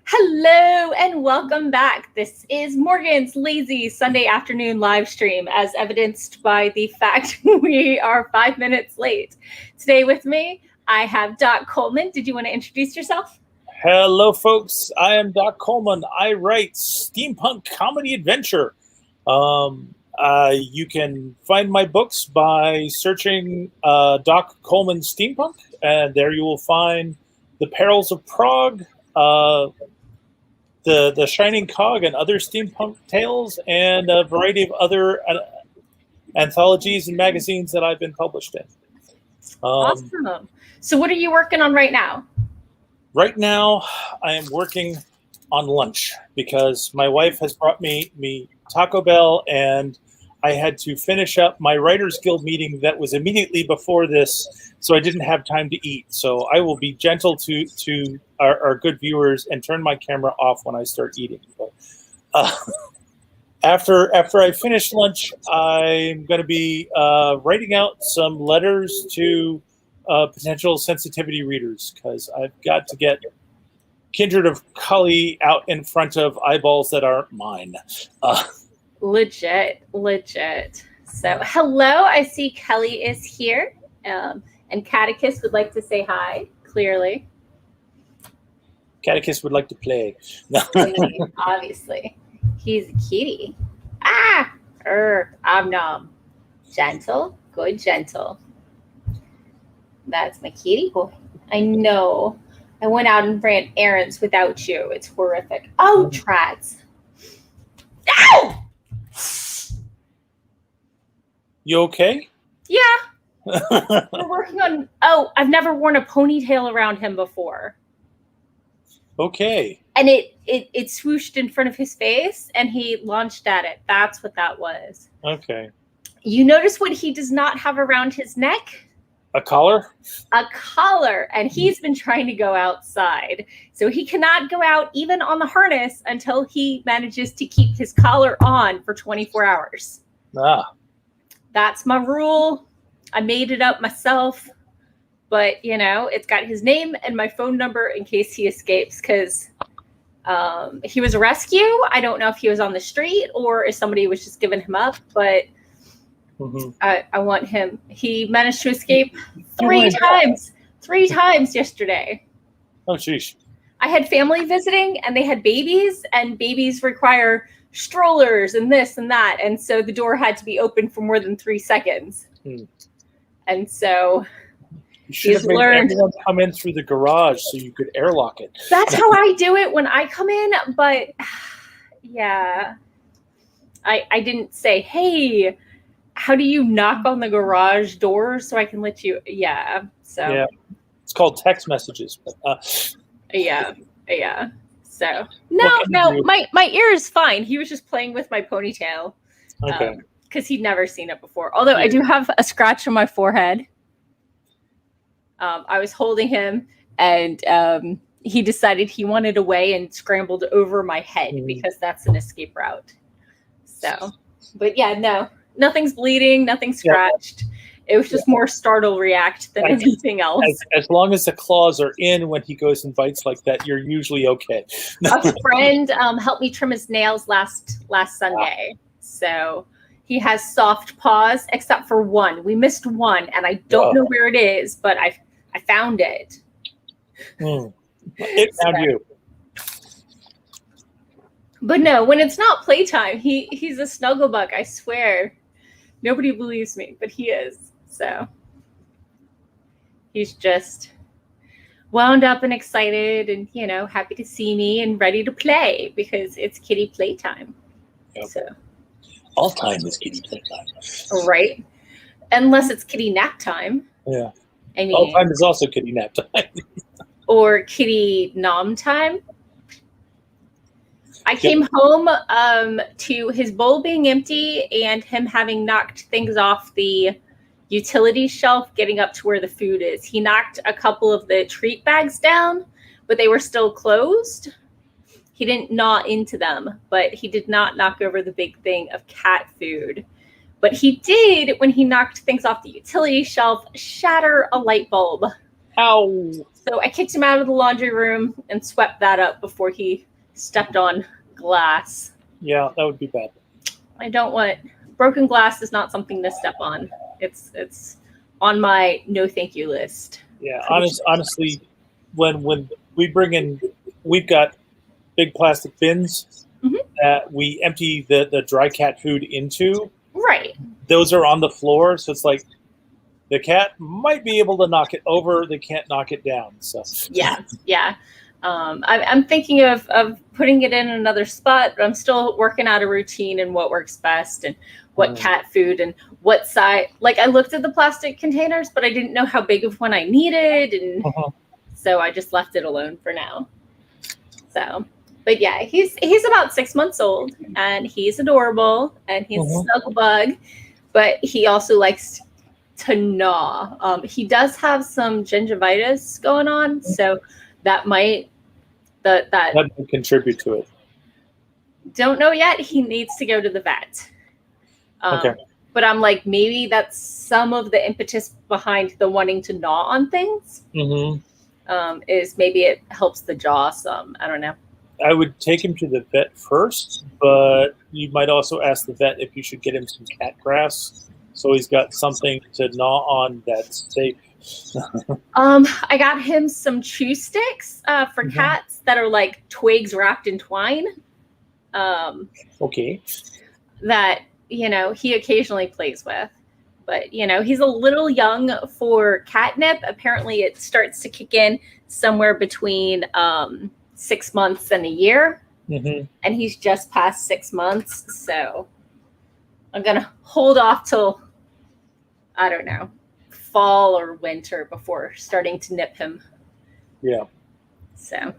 Hello and welcome back. This is Morgan's lazy Sunday afternoon live stream, as evidenced by the fact we are 5 minutes late. Today with me, I have Doc Coleman. Did you want to introduce yourself? Hello, folks. I am Doc Coleman. I write steampunk comedy adventure. You can find my books by searching Doc Coleman Steampunk, and there you will find The Perils of Prague, the Shining Cog, and other steampunk tales, and a variety of other anthologies and magazines that I've been published in. Awesome. So what are you working on right now? Right now, I am working on lunch because my wife has brought me Taco Bell, and I had to finish up my Writers Guild meeting that was immediately before this, so I didn't have time to eat. So I will be gentle to our good viewers and turn my camera off when I start eating. But, after I finish lunch, I'm going to be writing out some letters to potential sensitivity readers, because I've got to get Kindred of Kali out in front of eyeballs that aren't mine. Legit. So hello, I see Kelly is here, and Catechist would like to say hi, clearly. Catechist would like to play. Obviously. He's a kitty. Nom. Gentle, good gentle. That's my kitty boy. I know. I went out and ran errands without you. It's horrific. Oh, trats. Ow! You okay? Yeah. We're working on... Oh, I've never worn a ponytail around him before. Okay. And it swooshed in front of his face, and he launched at it. That's what that was. Okay. You notice what he does not have around his neck? A collar? A collar, and he's been trying to go outside. So he cannot go out even on the harness until he manages to keep his collar on for 24 hours. That's my rule. I made it up myself, but it's got his name and my phone number in case he escapes, because he was a rescue. I don't know if he was on the street or if somebody was just giving him up, but I want him. He managed to escape three times yesterday. Oh, sheesh. I had family visiting, and they had babies, and babies require strollers and this and that. And so the door had to be open for more than 3 seconds. And so you should have made everyone come in through the garage so you could airlock it. That's how I do it when I come in. But yeah, I didn't say, hey, how do you knock on the garage door so I can let you? Yeah. So yeah, it's called text messages. But, yeah. So no, my ear is fine. He was just playing with my ponytail. Okay. Because he'd never seen it before. Although I do have a scratch on my forehead. I was holding him, and he decided he wanted away and scrambled over my head because that's an escape route. So, but yeah, no. Nothing's bleeding, nothing's scratched. It was just more startle react than anything else. As long as the claws are in when he goes and bites like that, you're usually okay. A friend helped me trim his nails last Sunday. So he has soft paws, except for one. We missed one, and I don't know where it is, but I found it. It found you. But no, when it's not playtime, he's a snugglebug, I swear. Nobody believes me, but he is. So he's just wound up and excited and, happy to see me and ready to play because it's kitty playtime. Yep. So all time is kitty playtime. Right. Unless it's kitty nap time. Yeah. I mean, all time is also kitty nap time. Or kitty nom time. I came home to his bowl being empty and him having knocked things off the utility shelf, getting up to where the food is. He knocked a couple of the treat bags down, but they were still closed. He didn't gnaw into them, but he did not knock over the big thing of cat food. But he did, when he knocked things off the utility shelf, shatter a light bulb. Ow. So I kicked him out of the laundry room and swept that up before he stepped on glass. Yeah, that would be bad. I don't want broken glass is not something to step on. It's on my no thank you list. Yeah, honestly, when we bring in, we've got big plastic bins that we empty the dry cat food into. Right. Those are on the floor, so it's like the cat might be able to knock it over. They can't knock it down. So yeah. I'm thinking of putting it in another spot, but I'm still working out a routine and what works best and what cat food and what size. Like I looked at the plastic containers, but I didn't know how big of one I needed, and so I just left it alone for now. So, but yeah, he's about 6 months old, and he's adorable, and he's a snuggle bug, but he also likes to gnaw. He does have some gingivitis going on, so that might that would contribute to it. Don't know yet. He needs to go to the vet. Okay. But I'm like, maybe that's some of the impetus behind the wanting to gnaw on things. Is maybe it helps the jaw some. I don't know. I would take him to the vet first, but you might also ask the vet if you should get him some cat grass, so he's got something to gnaw on that's safe. I got him some chew sticks for cats that are like twigs wrapped in twine. Okay. That, he occasionally plays with. But, he's a little young for catnip. Apparently it starts to kick in somewhere between 6 months and a year. And he's just past 6 months. So I'm going to hold off till, I don't know, fall or winter before starting to nip him. Yeah. So.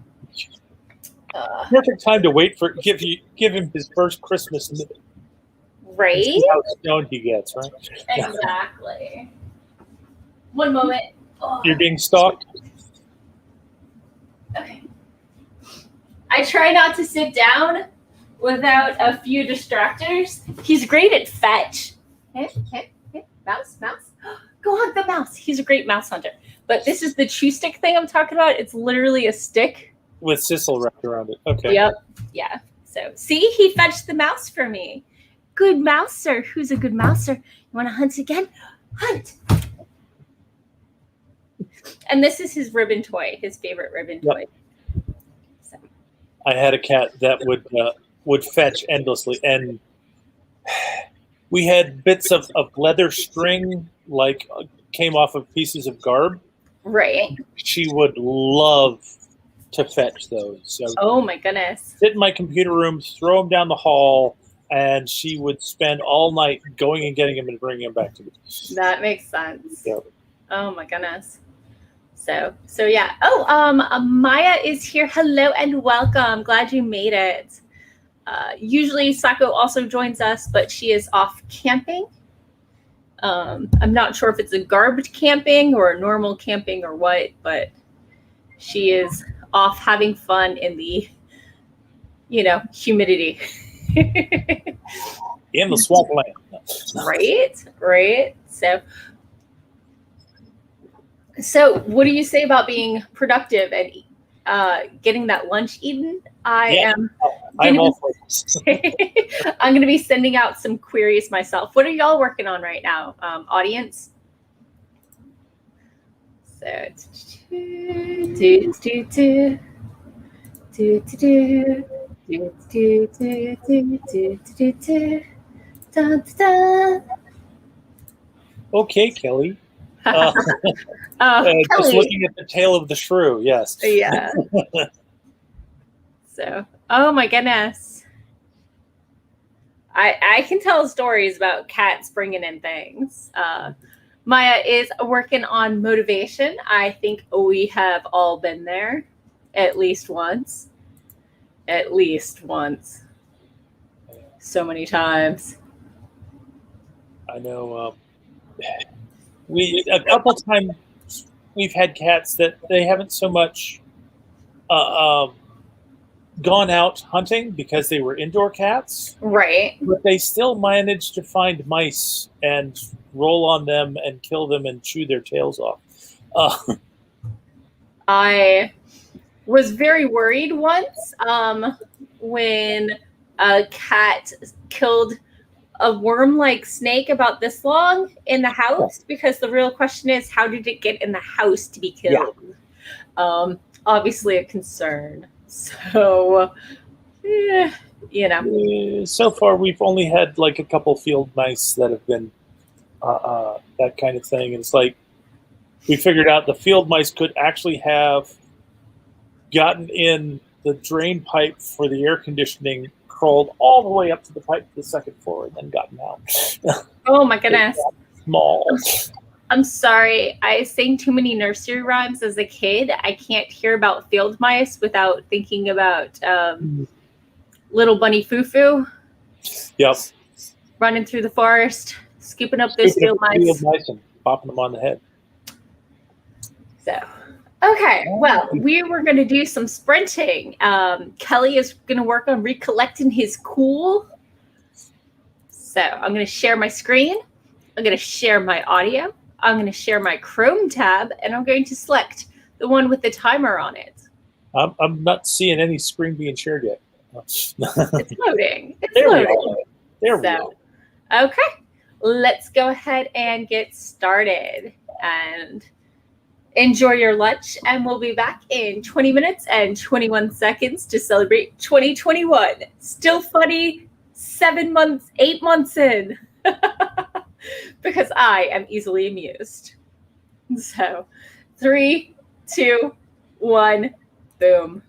Perfect time to wait for give him his first Christmas nip. Right. See how stoned he gets, right? Exactly. One moment. Oh. You're being stalked? Okay. I try not to sit down without a few distractors. He's great at fetch. Hey, mouse. Go hunt the mouse. He's a great mouse hunter. But this is the chew stick thing I'm talking about. It's literally a stick with sisal wrapped around it. Okay. Yep. Yeah. So see, he fetched the mouse for me. Good mouser. Who's a good mouser? You want to hunt again? Hunt. And this is his ribbon toy, his favorite ribbon toy. So. I had a cat that would fetch endlessly, and we had bits of leather string like came off of pieces of garb. Right. She would love to fetch those. So oh my goodness. Sit in my computer room, throw them down the hall, and she would spend all night going and getting them and bringing them back to me. That makes sense. Yep. Oh my goodness. So yeah. Oh, Maya is here. Hello and welcome. Glad you made it. Usually Sako also joins us, but she is off camping. I'm not sure if it's a garbed camping or a normal camping or what, but she is off having fun in the, humidity. In the swampland. Right. So what do you say about being productive and getting that lunch eaten? I'm all for this. I'm going to be sending out some queries myself. What are y'all working on right now, audience? So, okay, Kelly. Just looking at the tail of the shrew, yes. Yeah. So, oh my goodness. I can tell stories about cats bringing in things. Maya is working on motivation. I think we have all been there at least once. So many times. I know. A couple times we've had cats that they haven't so much gone out hunting because they were indoor cats. Right. But they still managed to find mice and roll on them and kill them and chew their tails off. I was very worried once when a cat killed a worm-like snake about this long in the house, because the real question is, how did it get in the house to be killed? Yeah. Obviously a concern. So, So far, we've only had like a couple field mice that have been that kind of thing. And it's like we figured out the field mice could actually have gotten in the drain pipe for the air conditioning, crawled all the way up to the pipe to the second floor, and then gotten out. Oh my goodness. Small. I'm sorry. I sang too many nursery rhymes as a kid. I can't hear about field mice without thinking about little bunny Foo-Foo. Yep. Running through the forest, scooping up those field mice and popping them on the head. So, okay. Well, we were going to do some sprinting. Kelly is going to work on recollecting his cool. So I'm going to share my screen. I'm going to share my audio. I'm going to share my Chrome tab, and I'm going to select the one with the timer on it. I'm not seeing any screen being shared yet. It's loading. It's there loading. We are. There we go. Okay. Let's go ahead and get started and enjoy your lunch. And we'll be back in 20 minutes and 21 seconds to celebrate 2021. Still funny 8 months in. Because I am easily amused. So 3, 2, 1, boom.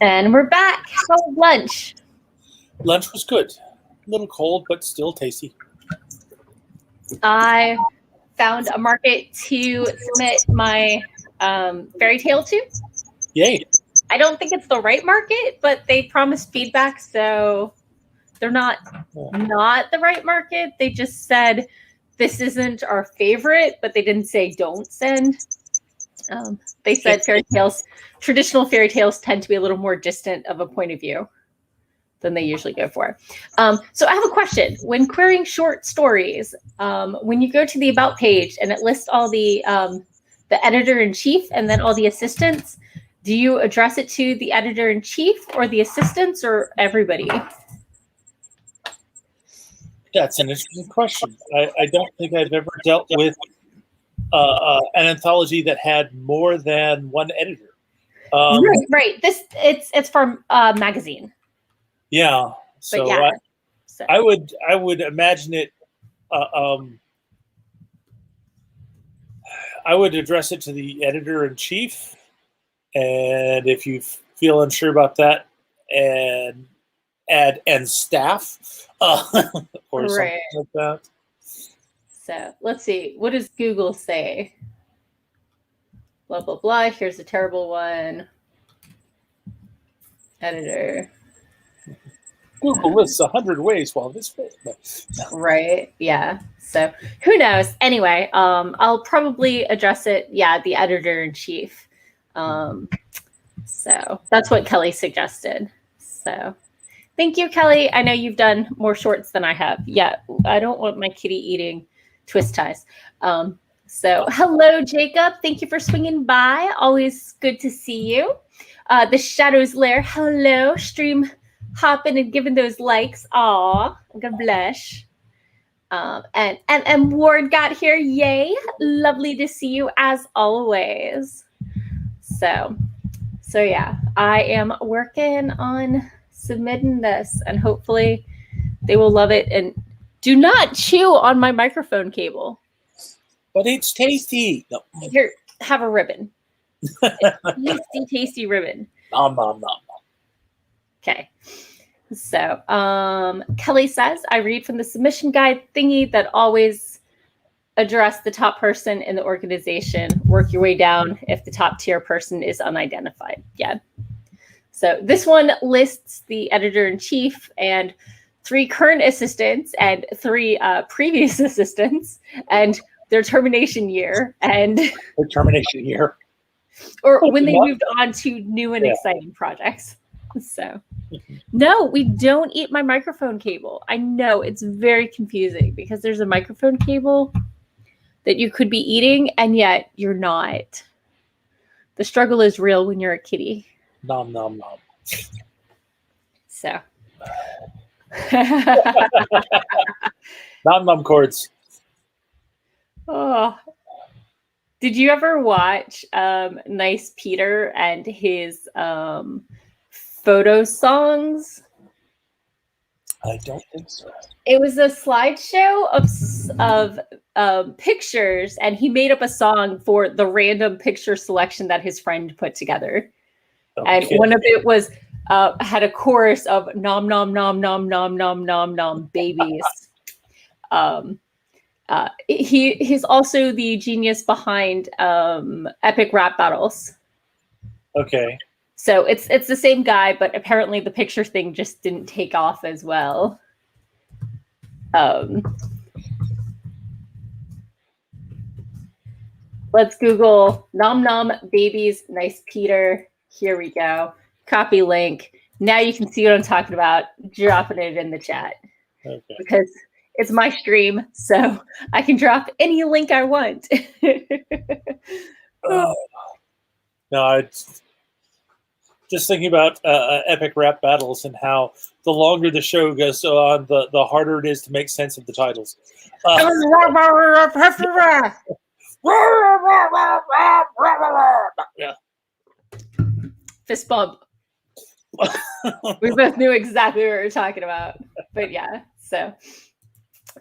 And we're back. How was lunch? Lunch was good. A little cold, but still tasty. I found a market to submit my fairy tale to. Yay. I don't think it's the right market, but they promised feedback, so they're not the right market. They just said this isn't our favorite, but they didn't say don't send. They said traditional fairy tales tend to be a little more distant of a point of view than they usually go for. So I have a question. When querying short stories, when you go to the About page and it lists all the editor-in-chief and then all the assistants, do you address it to the editor-in-chief or the assistants or everybody? That's an interesting question. I don't think I've ever dealt with an anthology that had more than one editor. Right. It's for magazine. Yeah. So, yeah, I would imagine it. I would address it to the editor-in-chief, and if you feel unsure about that, and add and staff or something like that. So let's see. What does Google say? Blah, blah, blah. Here's a terrible one. Editor. Google lists 100 ways while this way. Right. Yeah. So who knows? Anyway, I'll probably address it. Yeah, the editor-in-chief. So that's what Kelly suggested. So thank you, Kelly. I know you've done more shorts than I have. Yeah, I don't want my kitty eating twist ties. So hello, Jacob. Thank you for swinging by. Always good to see you. The Shadows Lair. Hello, stream hopping and giving those likes. Aw, I'm gonna blush. And Ward got here. Yay! Lovely to see you as always. So yeah, I am working on submitting this, and hopefully they will love it. And do not chew on my microphone cable. But it's tasty. No. Here, have a ribbon. Tasty ribbon. Nom, nom, nom. Okay. So Kelly says, I read from the submission guide thingy that always address the top person in the organization. Work your way down if the top tier person is unidentified. Yeah. So this one lists the editor-in-chief and 3 current assistants and 3 previous assistants and their termination year and their termination year, or when they moved on to new and exciting projects. So no, we don't eat my microphone cable. I know it's very confusing because there's a microphone cable that you could be eating and yet you're not. The struggle is real when you're a kitty. Nom, nom, nom. So. Nom, nom cords. Oh. Did you ever watch Nice Peter and his photo songs? I don't think so. It was a slideshow of pictures, and he made up a song for the random picture selection that his friend put together. Okay. And one of it was had a chorus of nom nom nom nom nom nom nom nom babies. He's also the genius behind epic rap battles. Okay. So it's the same guy, but apparently the picture thing just didn't take off as well. Let's Google nom nom babies Nice Peter. Here we go. Copy link. Now you can see what I'm talking about. Dropping it in the chat. Okay. Because it's my stream, so I can drop any link I want. No, it's just thinking about epic rap battles and how the longer the show goes on, the harder it is to make sense of the titles. Yeah. Fist bump. We both knew exactly what we were talking about. But yeah, so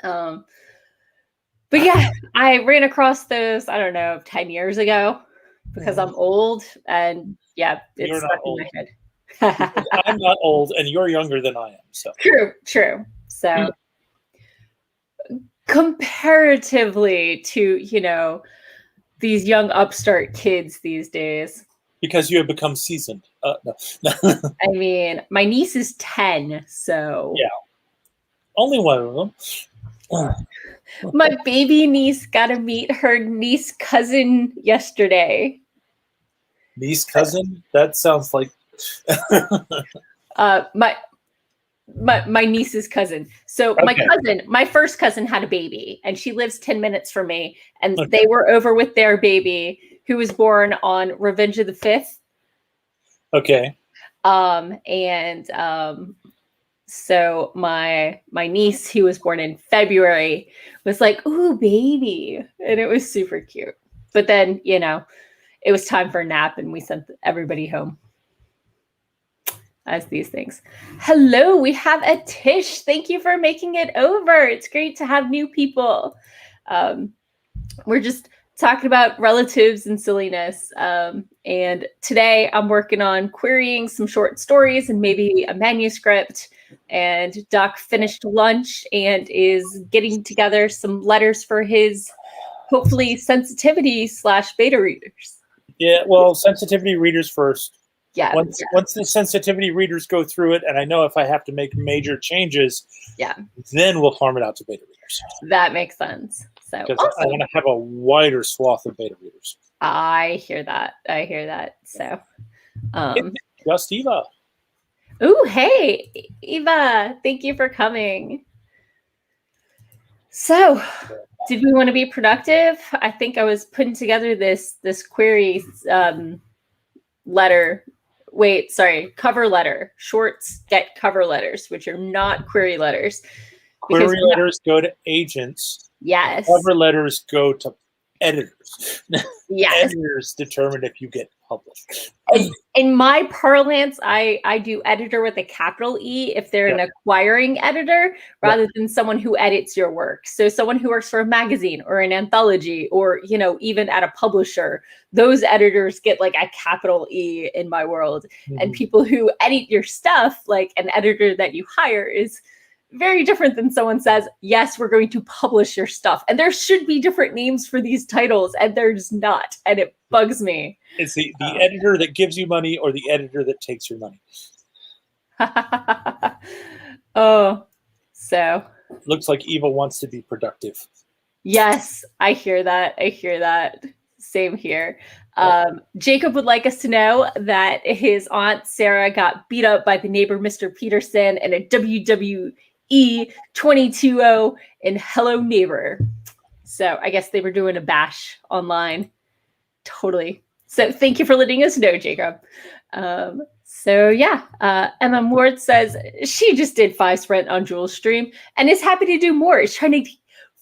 but yeah, I ran across those, I don't know, 10 years ago because I'm old and yeah, it's stuck in my head. I'm not old, and you're younger than I am. So True. So comparatively to these young upstart kids these days, because you have become seasoned. No. I mean, my niece is 10, so yeah, only one of them. My baby niece got to meet her niece cousin yesterday. Niece cousin? That sounds like my niece's cousin. So okay. my first cousin had a baby, and she lives 10 minutes from me, and they were over with their baby, who was born on Revenge of the Fifth. Okay. So my niece, who was born in February, was like, "Ooh, baby," and it was super cute. But then, it was time for a nap, and we sent everybody home. As these things. Hello, we have a Tish. Thank you for making it over. It's great to have new people. We're just talking about relatives and silliness. And today I'm working on querying some short stories and maybe a manuscript. And Doc finished lunch and is getting together some letters for his, hopefully, sensitivity / beta readers. Yeah, well, sensitivity readers first. Yeah. Once the sensitivity readers go through it, and I know if I have to make major changes, then we'll farm it out to beta readers. That makes sense. So awesome. I want to have a wider swath of beta readers. I hear that. So, just Eva. Oh, hey, Eva! Thank you for coming. So, did we want to be productive? I think I was putting together this query letter. Wait, sorry, cover letter. Shorts get cover letters, which are not query letters. Query letters go to agents. Yes. Cover letters go to editors. Yes. Editors determine if you get published. In my parlance, I do editor with a capital E if they're an acquiring editor rather than someone who edits your work. So someone who works for a magazine or an anthology or, even at a publisher, those editors get like a capital E in my world. Mm-hmm. And people who edit your stuff, like an editor that you hire, is very different than someone says, yes, we're going to publish your stuff. And there should be different names for these titles, and there's not. And it bugs me. It's the editor that gives you money or the editor that takes your money. So. Looks like Eva wants to be productive. Yes, I hear that. Same here. Jacob would like us to know that his aunt Sarah got beat up by the neighbor, Mr. Peterson, in a WWE 22-0 in Hello Neighbor. So I guess they were doing a bash online. Totally. So thank you for letting us know, Jacob. Emma Ward says she just did 5 sprint on Jules' stream and is happy to do more. Is trying to do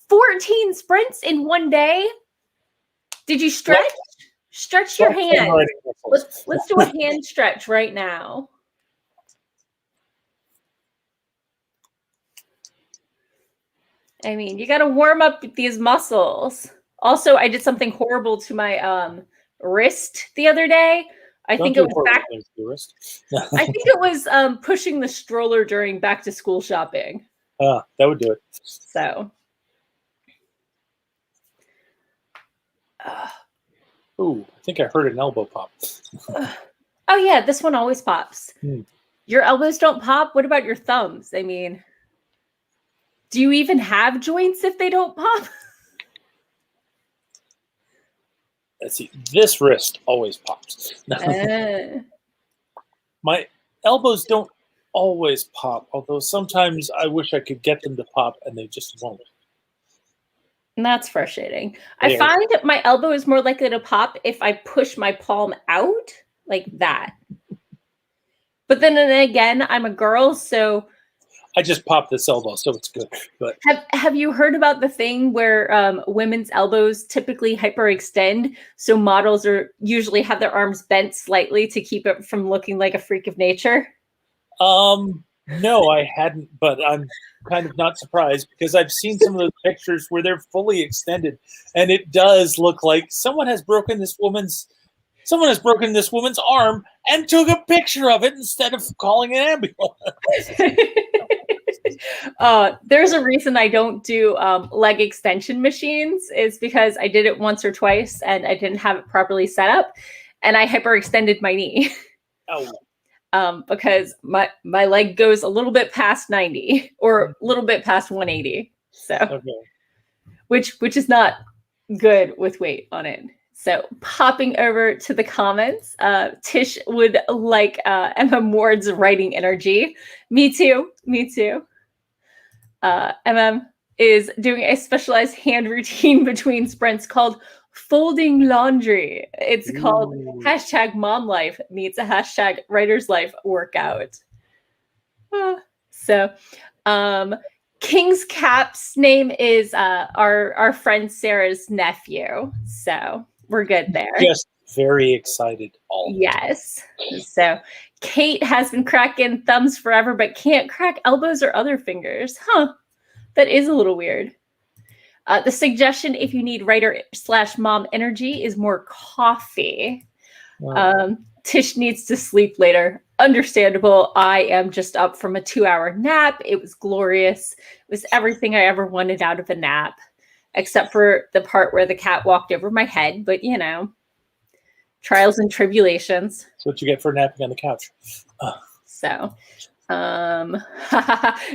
14 sprints in one day. Did you stretch? What? Stretch your hand. Let's do a hand stretch right now. I mean, you got to warm up these muscles. Also, I did something horrible to my wrist the other day. I think it was pushing the stroller during back to school shopping. That would do it. So. Ooh, I think I heard an elbow pop. Oh yeah, this one always pops. Your elbows don't pop? What about your thumbs? I mean, do you even have joints if they don't pop? Let's see. This wrist always pops. My elbows don't always pop, although sometimes I wish I could get them to pop and they just won't. And that's frustrating. I find that my elbow is more likely to pop if I push my palm out like that. But then again, I'm a girl, so I just popped this elbow, so it's good. But have you heard about the thing where women's elbows typically hyperextend, so models usually have their arms bent slightly to keep it from looking like a freak of nature? No, I hadn't, but I'm kind of not surprised because I've seen some of those pictures where they're fully extended, and it does look like someone has broken this woman's Someone has broken this woman's arm and took a picture of it instead of calling an ambulance. There's a reason I don't do leg extension machines. Is because I did it once or twice and I didn't have it properly set up, and I hyperextended my knee. Oh. Because my leg goes a little bit past 90 or a little bit past 180. So, okay. which is not good with weight on it. So popping over to the comments, Tish would like MM writing energy. Me too. MM is doing a specialized hand routine between sprints called folding laundry. It's called #mom life meets a #writer's life workout. So King's Cap's name is our friend Sarah's nephew. So we're good there. Just very excited. Yes. So Kate has been cracking thumbs forever, but can't crack elbows or other fingers. Huh. That is a little weird. The suggestion, if you need writer/mom energy, is more coffee. Wow. Tish needs to sleep later. Understandable. I am just up from a 2-hour nap. It was glorious. It was everything I ever wanted out of a nap, except for the part where the cat walked over my head. But, you know, trials and tribulations. That's what you get for napping on the couch. So,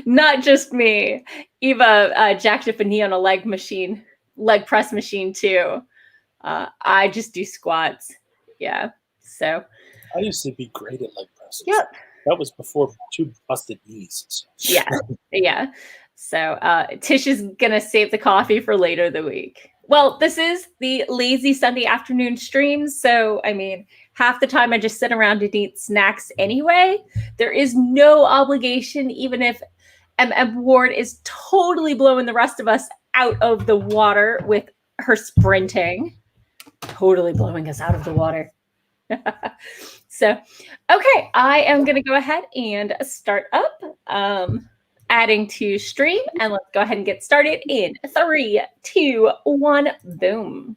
not just me. Eva jacked up a knee on a leg press machine too. I just do squats. Yeah. So I used to be great at leg presses. Yep. That was before 2 busted knees. Yeah. So Tish is gonna save the coffee for later the week. Well, this is the lazy Sunday afternoon stream, so I mean, half the time I just sit around and eat snacks anyway. There is no obligation, even if MM Ward is totally blowing the rest of us out of the water with her sprinting. Totally blowing us out of the water. So, okay, I am going to go ahead and start up. Adding to stream, and let's go ahead and get started in 3, 2, 1, boom.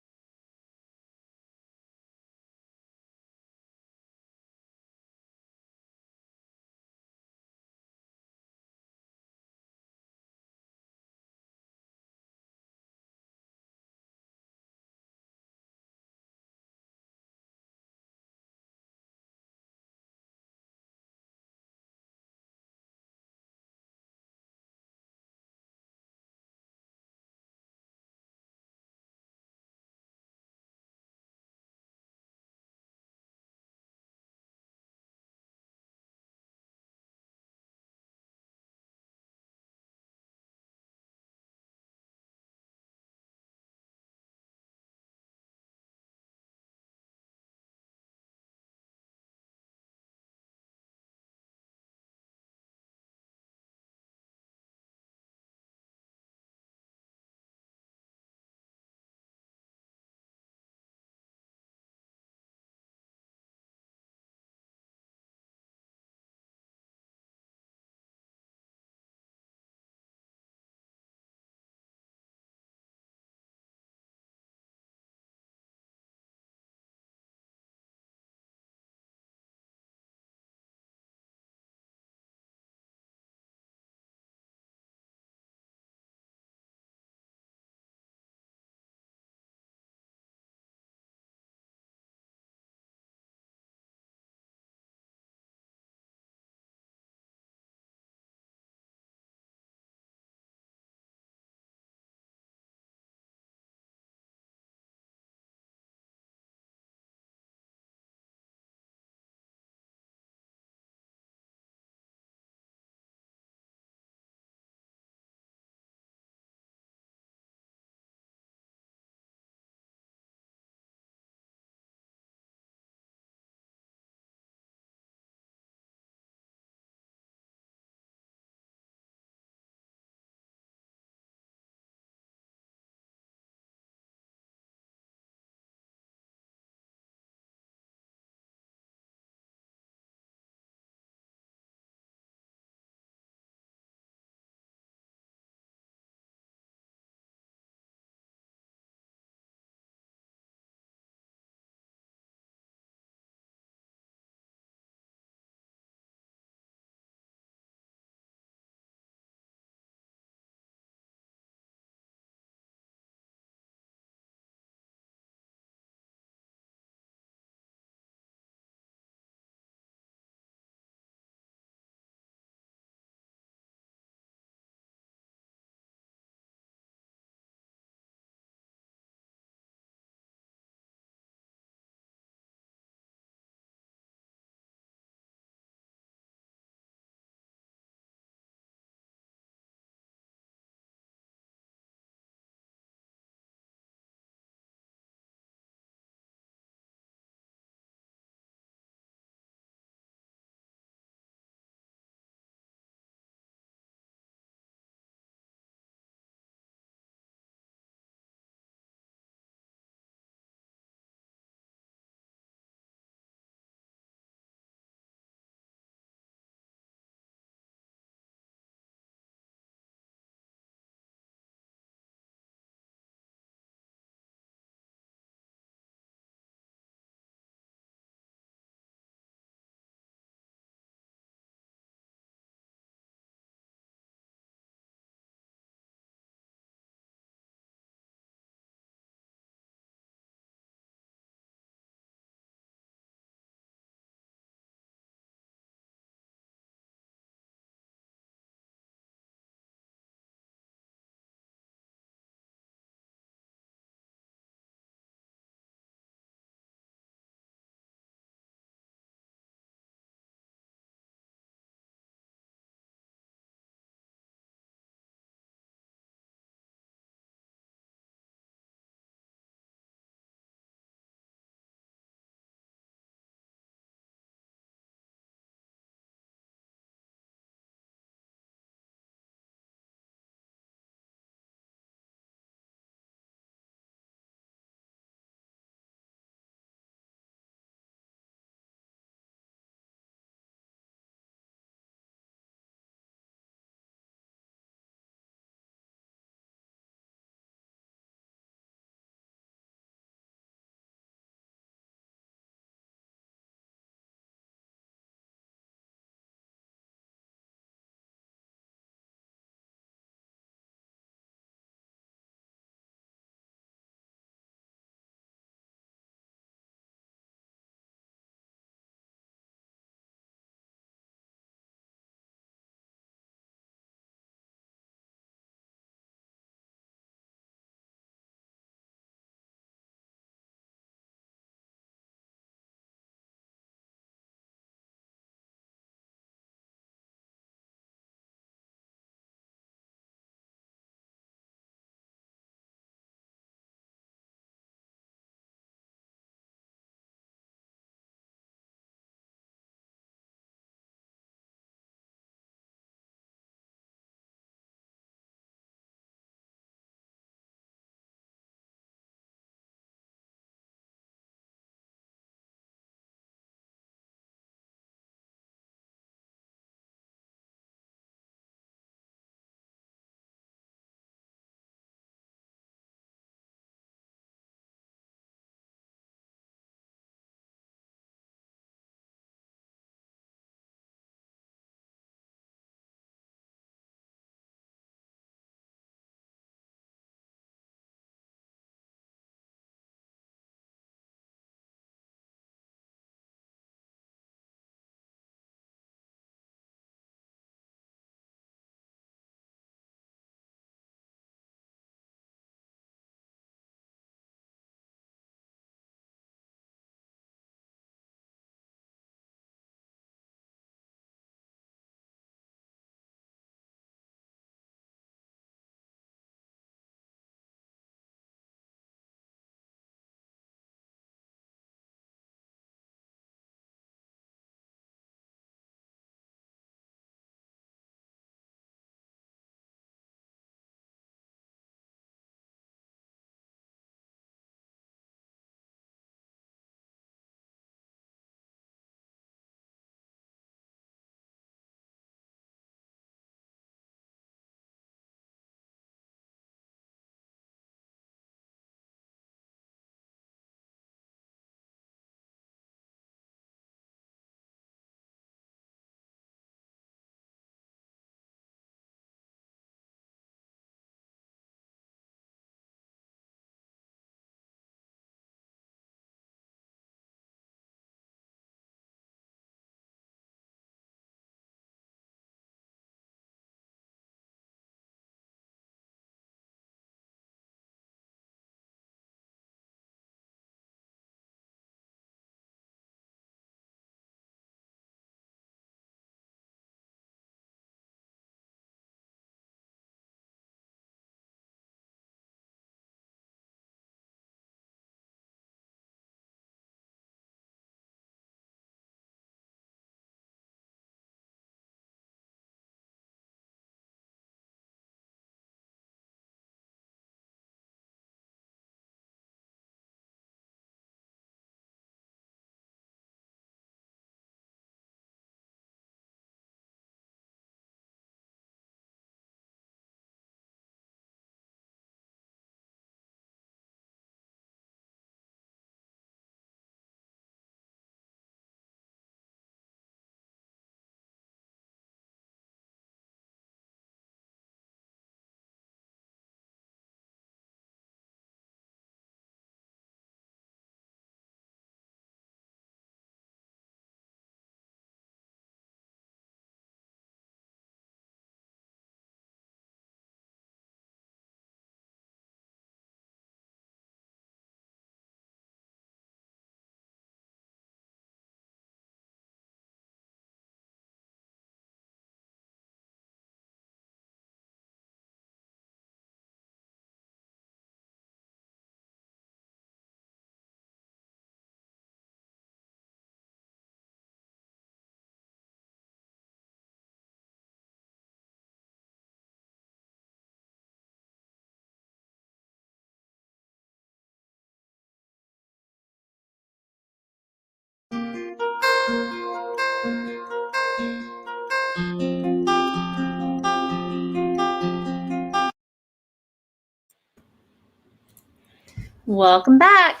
Welcome back.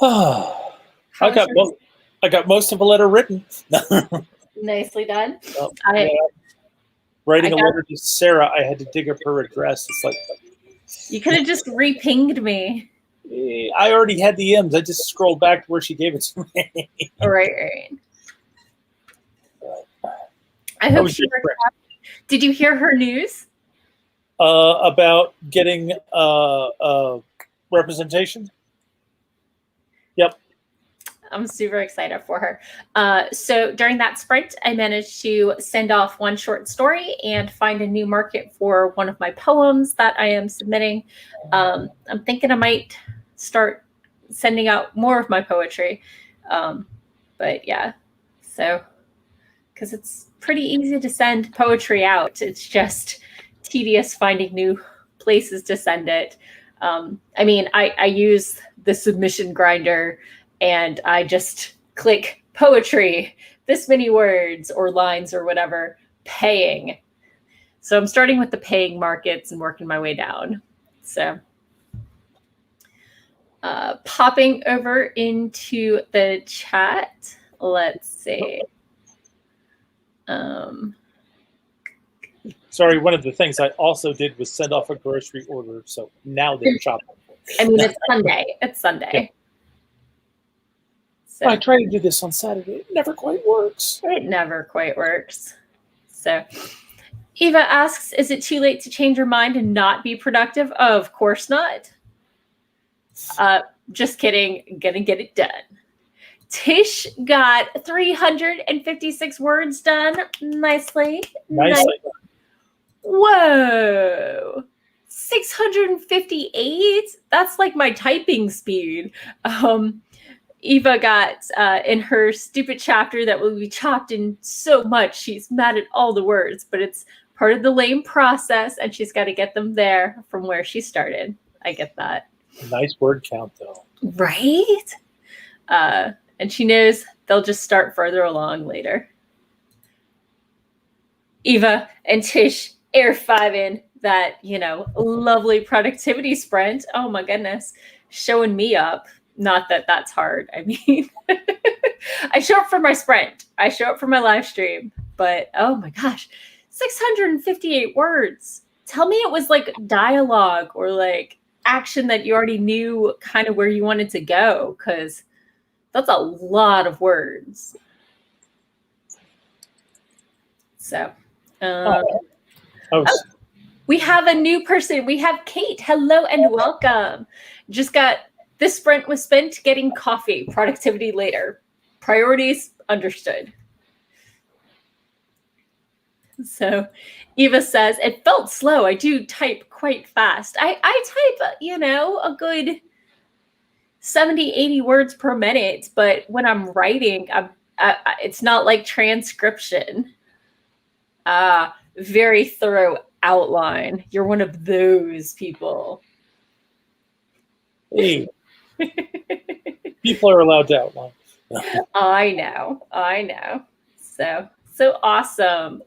I got most of a letter written. Nicely done. Writing a letter to Sarah, I had to dig up her address. It's like you could have just re-pinged me. I already had the M's. I just scrolled back to where she gave it to me. Right. I hope she worked out. Did you hear her news? About getting representation? Yep. I'm super excited for her. So during that sprint, I managed to send off one short story and find a new market for one of my poems that I am submitting. I'm thinking I might start sending out more of my poetry. But yeah, so because it's pretty easy to send poetry out. It's just tedious finding new places to send it. I mean, I use the submission grinder and I just click poetry, this many words or lines or whatever, paying. So I'm starting with the paying markets and working my way down. So popping over into the chat, let's see. Sorry, one of the things I also did was send off a grocery order, so now they're shopping. I mean, it's Sunday. It's Sunday. Yeah. So I try to do this on Saturday. It never quite works. It never quite works. So Eva asks, is it too late to change your mind and not be productive? Oh, of course not. Just kidding. Gonna get it done. Tish got 356 words done. Nicely. Whoa. 658? That's like my typing speed. Eva got in her stupid chapter that will be chopped in so much. She's mad at all the words, but it's part of the lame process, and she's got to get them there from where she started. I get that. Nice word count, though. Right? And she knows they'll just start further along later. Eva and Tish air fiving that, lovely productivity sprint. Oh my goodness. Showing me up. Not that that's hard. I mean, I show up for my sprint. I show up for my live stream. But oh my gosh, 658 words. Tell me it was like dialogue or like action that you already knew kind of where you wanted to go, because that's a lot of words. So, we have a new person. We have Kate. Hello and welcome. This sprint was spent getting coffee. Productivity later. Priorities understood. So Eva says, it felt slow. I do type quite fast. I type, a good 70, 80 words per minute. But when I'm writing, it's not like transcription. Very thorough outline. You're one of those people. Hey. People are allowed to outline. I know. So awesome.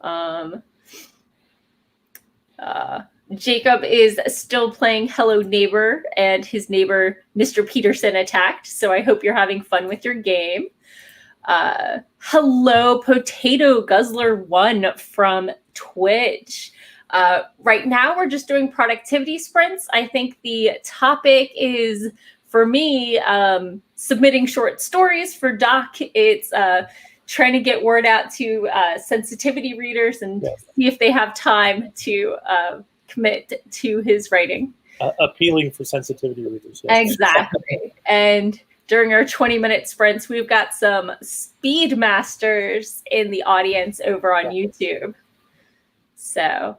Jacob is still playing Hello Neighbor, and his neighbor, Mr. Peterson, attacked. So I hope you're having fun with your game. Hello, Potato Guzzler 1 from Twitch. Right now, we're just doing productivity sprints. I think the topic is, for me, submitting short stories. For Doc, it's trying to get word out to sensitivity readers and see if they have time to commit to his writing. Appealing for sensitivity readers. Yes. Exactly. And during our 20-minute sprints, we've got some speed masters in the audience over on YouTube. So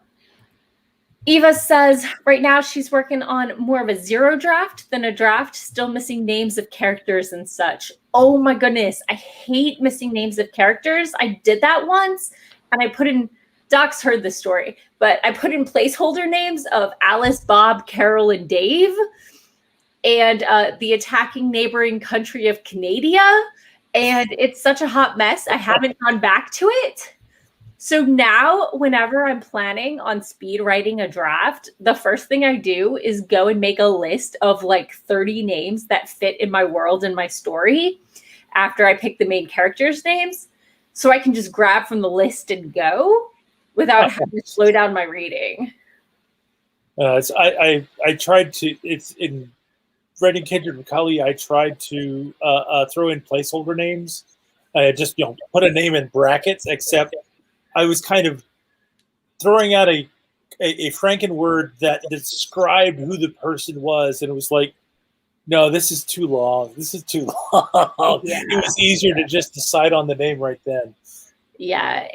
Eva says right now she's working on more of a zero draft than a draft, still missing names of characters and such. Oh my goodness. I hate missing names of characters. I did that once, and I put in, Doc's heard the story, but I put in placeholder names of Alice, Bob, Carol, and Dave, and the attacking neighboring country of Canada. And it's such a hot mess. I haven't gone back to it. So now, whenever I'm planning on speed writing a draft, the first thing I do is go and make a list of like 30 names that fit in my world and my story after I pick the main characters' names. So I can just grab from the list and go without having to slow down my reading. I tried to, it's in writing Kindred McCulley, I tried to throw in placeholder names. Just, put a name in brackets, except I was kind of throwing out a Franken word that described who the person was, and it was like, no, this is too long. This is too long. Yeah. It was easier to just decide on the name right then. Yeah,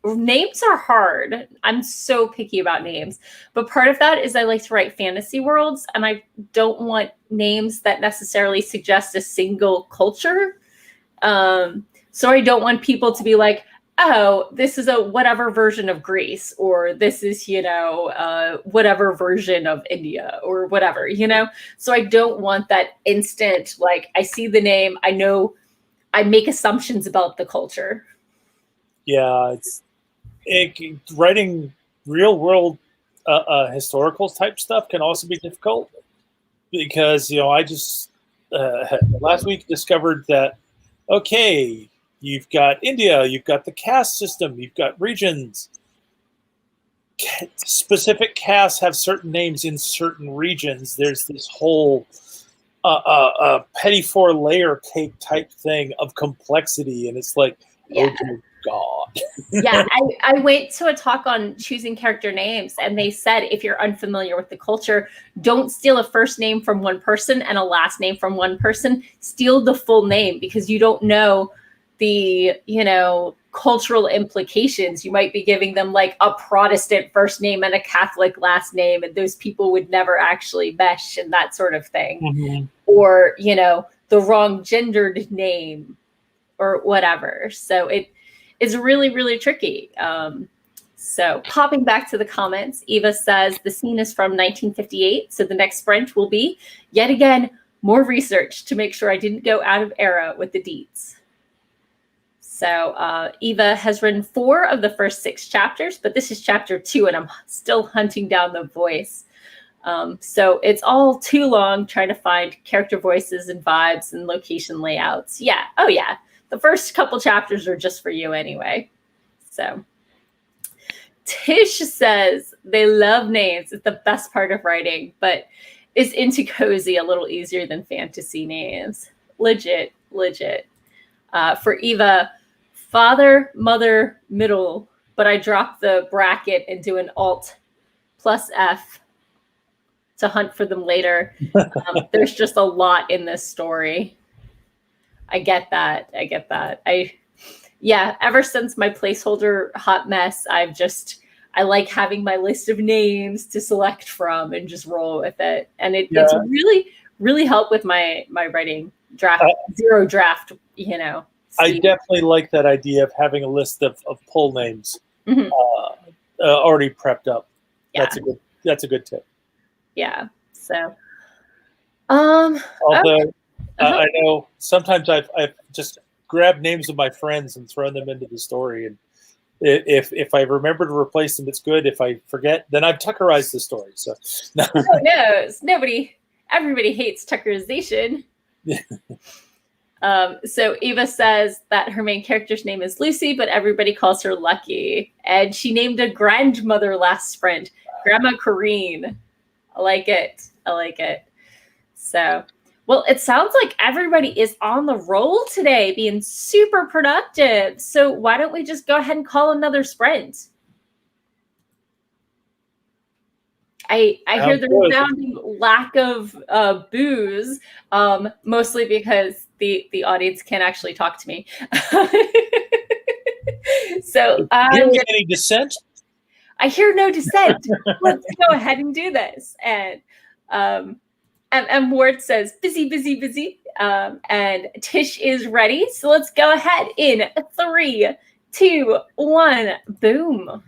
names are hard. I'm so picky about names. But part of that is I like to write fantasy worlds, and I don't want names that necessarily suggest a single culture. So I don't want people to be like, oh, this is a whatever version of Greece, or this is, whatever version of India, or whatever, So I don't want that instant, like, I see the name, I know, I make assumptions about the culture. Yeah, writing real world historical type stuff can also be difficult because, I just last week discovered that, okay, you've got India, you've got the caste system, you've got regions. Specific castes have certain names in certain regions. There's this whole petty four layer cake type thing of complexity, and it's like, yeah. Oh dear God. Yeah, I went to a talk on choosing character names, and they said if you're unfamiliar with the culture, don't steal a first name from one person and a last name from one person. Steal the full name, because you don't know the, cultural implications. You might be giving them like a Protestant first name and a Catholic last name, and those people would never actually mesh and that sort of thing. Mm-hmm. Or, the wrong gendered name or whatever. So it's really, really tricky. So popping back to the comments, Eva says the scene is from 1958. So the next sprint will be, yet again, more research to make sure I didn't go out of era with the deets. So Eva has written 4 of the first 6 chapters, but this is chapter 2, and I'm still hunting down the voice. So it's all too long trying to find character voices and vibes and location layouts. Yeah. Oh, yeah. The first couple chapters are just for you anyway. So Tish says they love names. It's the best part of writing, but is into cozy a little easier than fantasy names. Legit. For Eva, father, mother, middle, but I dropped the bracket and do an alt plus F to hunt for them later. There's just a lot in this story. I get that. Ever since my placeholder hot mess, I like having my list of names to select from and just roll with it. And it's really, really helped with my writing zero draft, I definitely like that idea of having a list of pull names already prepped up. Yeah. That's a good tip. Yeah. So, although I know sometimes I've just grabbed names of my friends and thrown them into the story, and if I remember to replace them, it's good. If I forget, then I've Tuckerized the story. So everybody hates Tuckerization. So Eva says that her main character's name is Lucy, but everybody calls her Lucky. And she named a grandmother last sprint, Grandma Corrine. I like it. So, well, it sounds like everybody is on the roll today, being super productive. So why don't we just go ahead and call another sprint? I hear the resounding lack of booze, mostly because the audience can't actually talk to me. So any dissent? I hear no dissent. Let's go ahead and do this. And Ward says busy. And Tish is ready. So let's go ahead in 3, 2, 1, boom.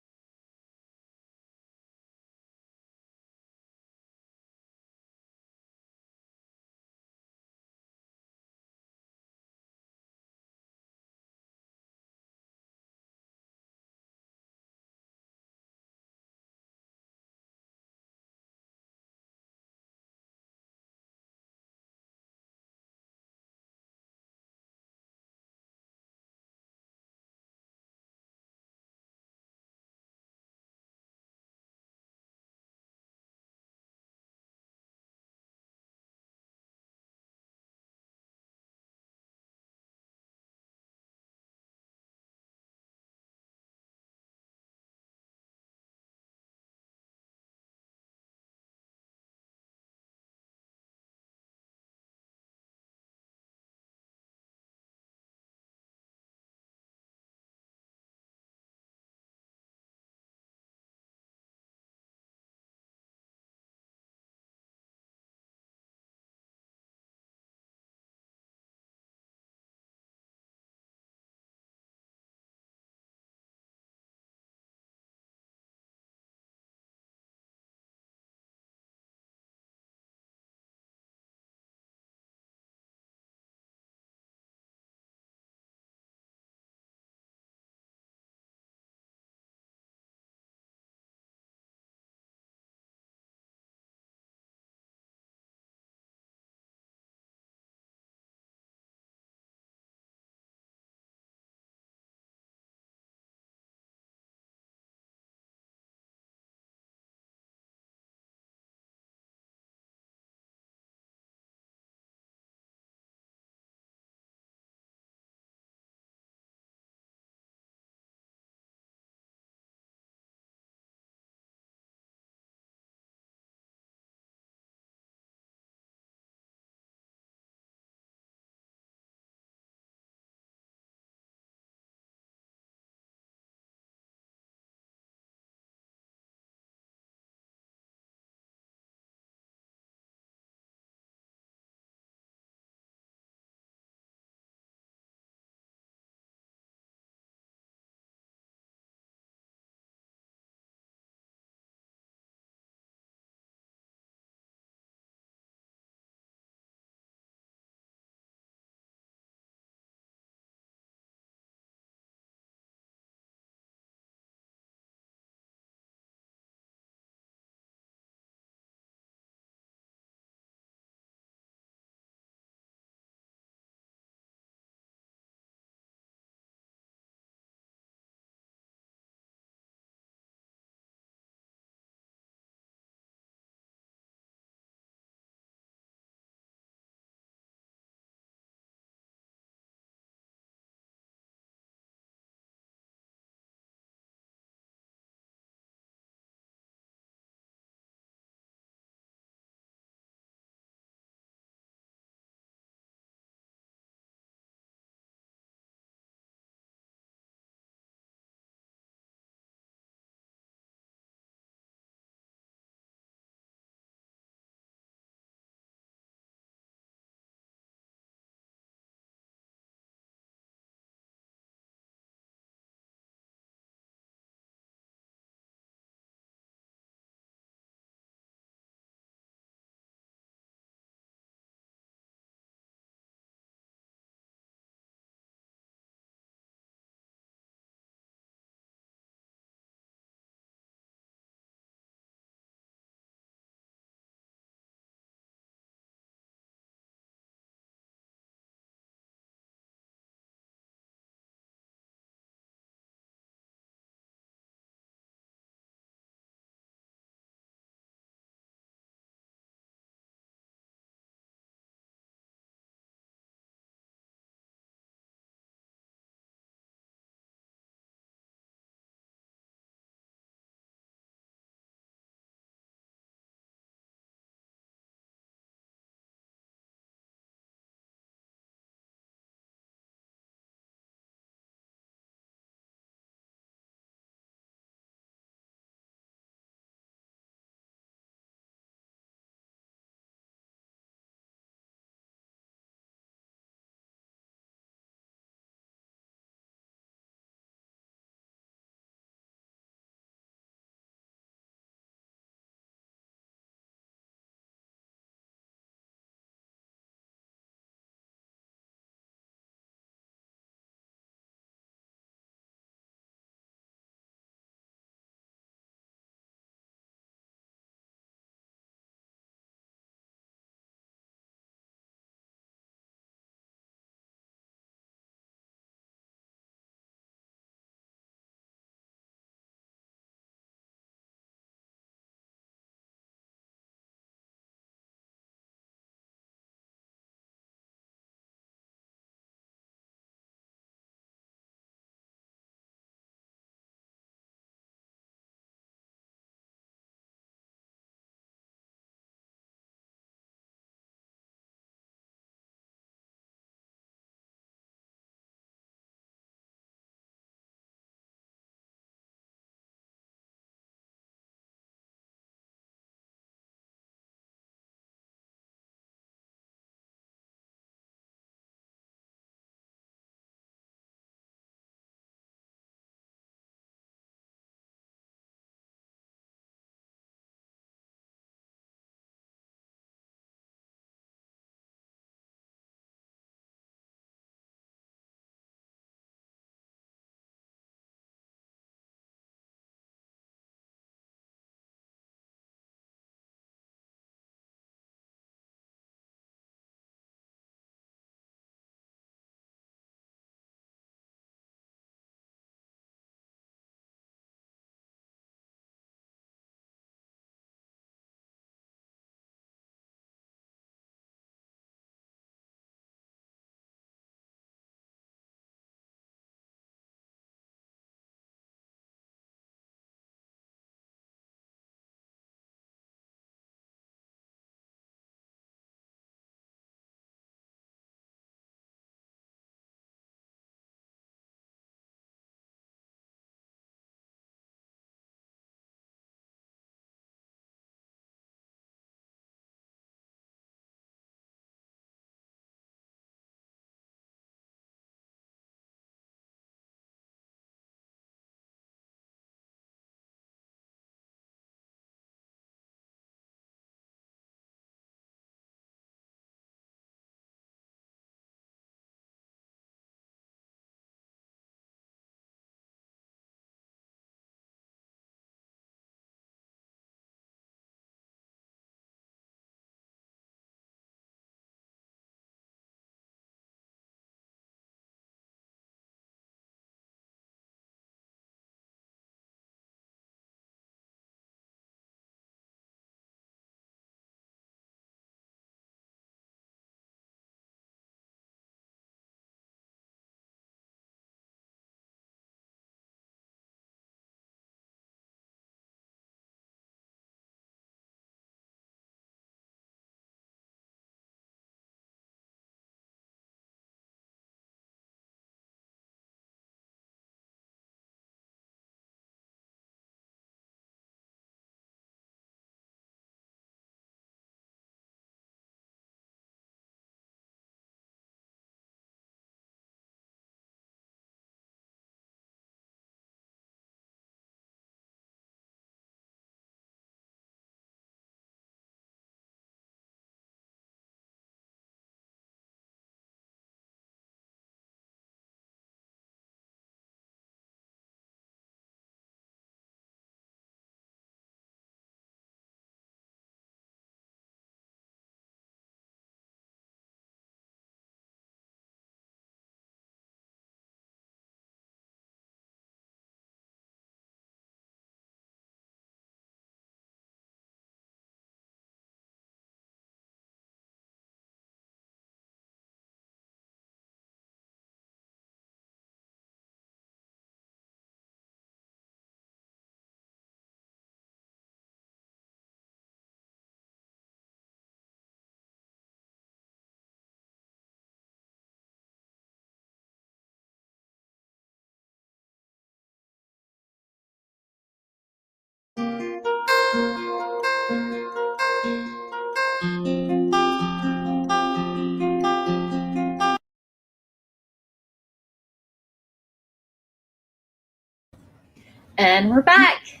And we're back.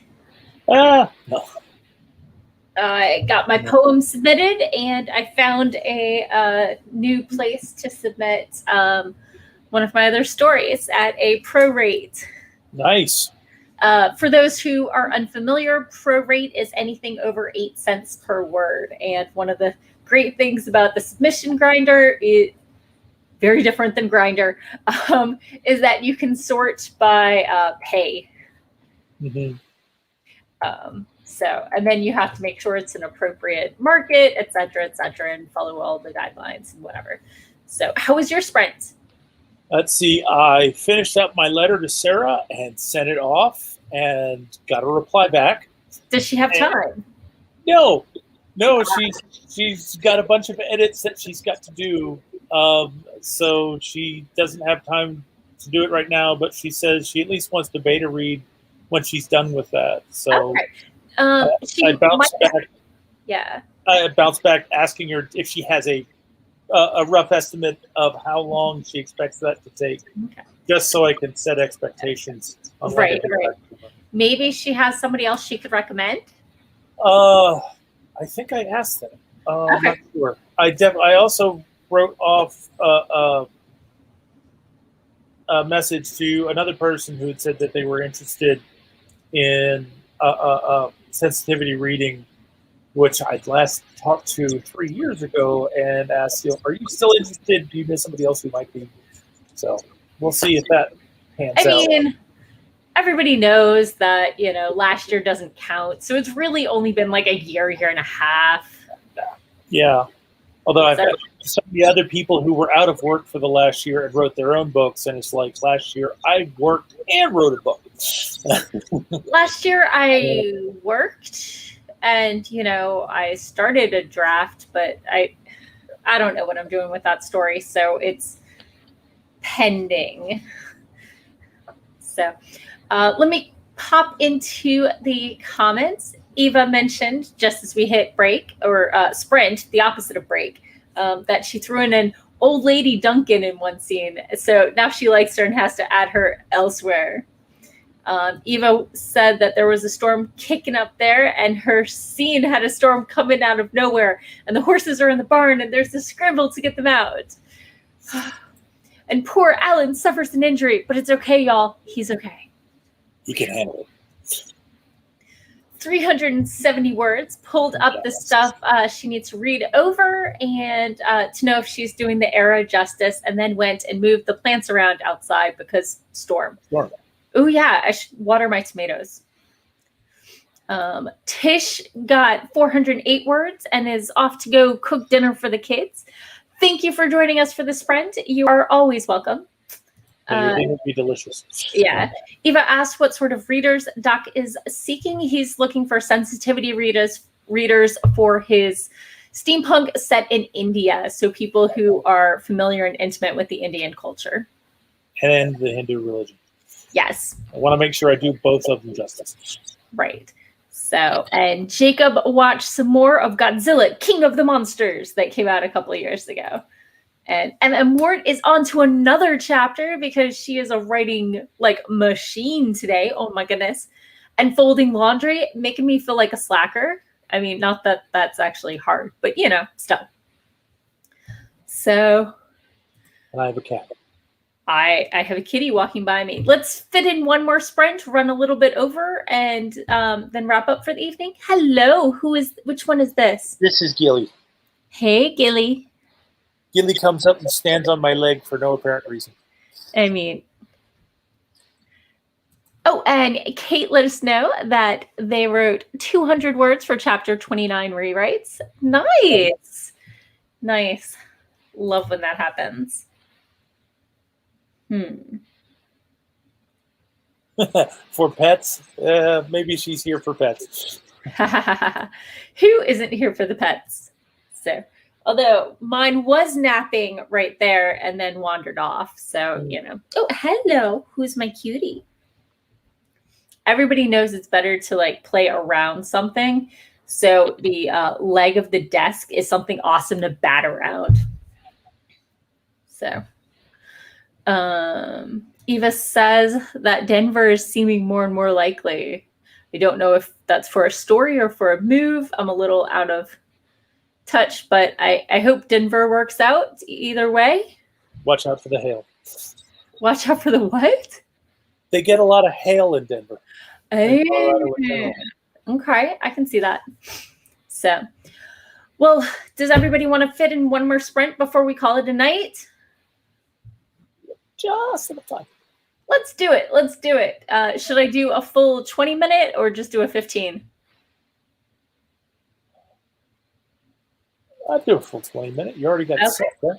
No. I got my poem submitted, and I found a new place to submit one of my other stories at a prorate. Nice. For those who are unfamiliar, prorate is anything over 8 cents per word. And one of the great things about the submission grinder is very different than Grinder, is that you can sort by pay. Mm-hmm. And then you have to make sure it's an appropriate market, et cetera, and follow all the guidelines and whatever. So how was your sprint? Let's see. I finished up my letter to Sarah and sent it off and got a reply back. Does she have time? No, she's got a bunch of edits that she's got to do. So she doesn't have time to do it right now, but she says she at least wants to beta read when she's done with that. So okay. I bounced back. Yeah. I bounced back asking her if she has a rough estimate of how long she expects that to take, just so I can set expectations. Right. Maybe she has somebody else she could recommend. I think I asked them. I'm not sure. I also wrote off a message to another person who had said that they were interested in sensitivity reading, which I'd last talked to 3 years ago, and asked, are you still interested? Do you know somebody else who might be? So we'll see if that pans out. I mean, everybody knows that, last year doesn't count. So it's really only been like a year and a half. Yeah. Although I've got some of the other people who were out of work for the last year and wrote their own books, and it's like last year I worked and wrote a book. Last year I worked and, I started a draft, but I don't know what I'm doing with that story. So it's pending. So let me pop into the comments. Eva mentioned, just as we hit break or sprint, the opposite of break, that she threw in an old lady Duncan in one scene. So now she likes her and has to add her elsewhere. Eva said that there was a storm kicking up there, and her scene had a storm coming out of nowhere, and the horses are in the barn, and there's a scramble to get them out. And poor Alan suffers an injury, but it's okay, y'all. He's okay. He can handle it. 370 words, pulled up the stuff she needs to read over and to know if she's doing the era justice, and then went and moved the plants around outside because storm. Oh yeah, I should water my tomatoes. Tish got 408 words and is off to go cook dinner for the kids. Thank you for joining us for the sprint. You are always welcome. Everything would be delicious. Yeah. Eva asked what sort of readers Doc is seeking. He's looking for sensitivity readers for his steampunk set in India. So people who are familiar and intimate with the Indian culture. And the Hindu religion. Yes. I want to make sure I do both of them justice. Right. So, and Jacob watched some more of Godzilla, King of the Monsters, that came out a couple of years ago. And Mort is on to another chapter because she is a writing machine today. Oh my goodness. And folding laundry, making me feel like a slacker. I mean, not that that's actually hard, but still. So. And I have a cat. I have a kitty walking by me. Let's fit in one more sprint, run a little bit over, and then wrap up for the evening. Hello, which one is this? This is Gilly. Hey, Gilly. Gilly comes up and stands on my leg for no apparent reason. I mean, and Kate let us know that they wrote 200 words for chapter 29 rewrites. Nice. Nice. Love when that happens. For pets? Maybe she's here for pets. Who isn't here for the pets? So, although mine was napping right there and then wandered off. So, Oh, hello. Who's my cutie? Everybody knows it's better to play around something. So the leg of the desk is something awesome to bat around. So, Eva says that Denver is seeming more and more likely. I don't know if that's for a story or for a move. I'm a little out of touch, but I hope Denver works out either way. Watch out for the hail. Watch out for the what? They get a lot of hail in Denver. Okay, I can see that. So, well, does everybody want to fit in one more sprint before we call it a night? Just enough time. Let's do it. Let's do it. Should I do a full 20-minute or just do a 15? I'd do a full 20-minute. You already got set there.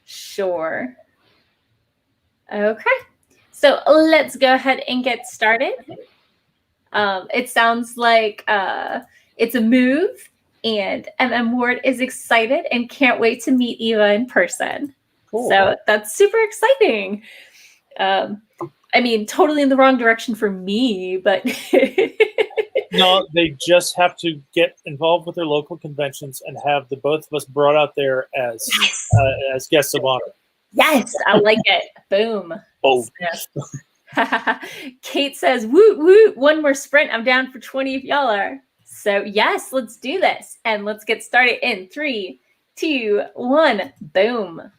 Sure. Okay. So let's go ahead and get started. It sounds like it's a move, and MM Ward is excited and can't wait to meet Eva in person. Cool. So that's super exciting. I mean, totally in the wrong direction for me, but no, they just have to get involved with their local conventions and have the both of us brought out there as guests of honor. Yes, I like it. Boom. Oh. Kate says, woot, woot, one more sprint. I'm down for 20 if y'all are. So yes, let's do this. And let's get started in 3, 2, 1, boom.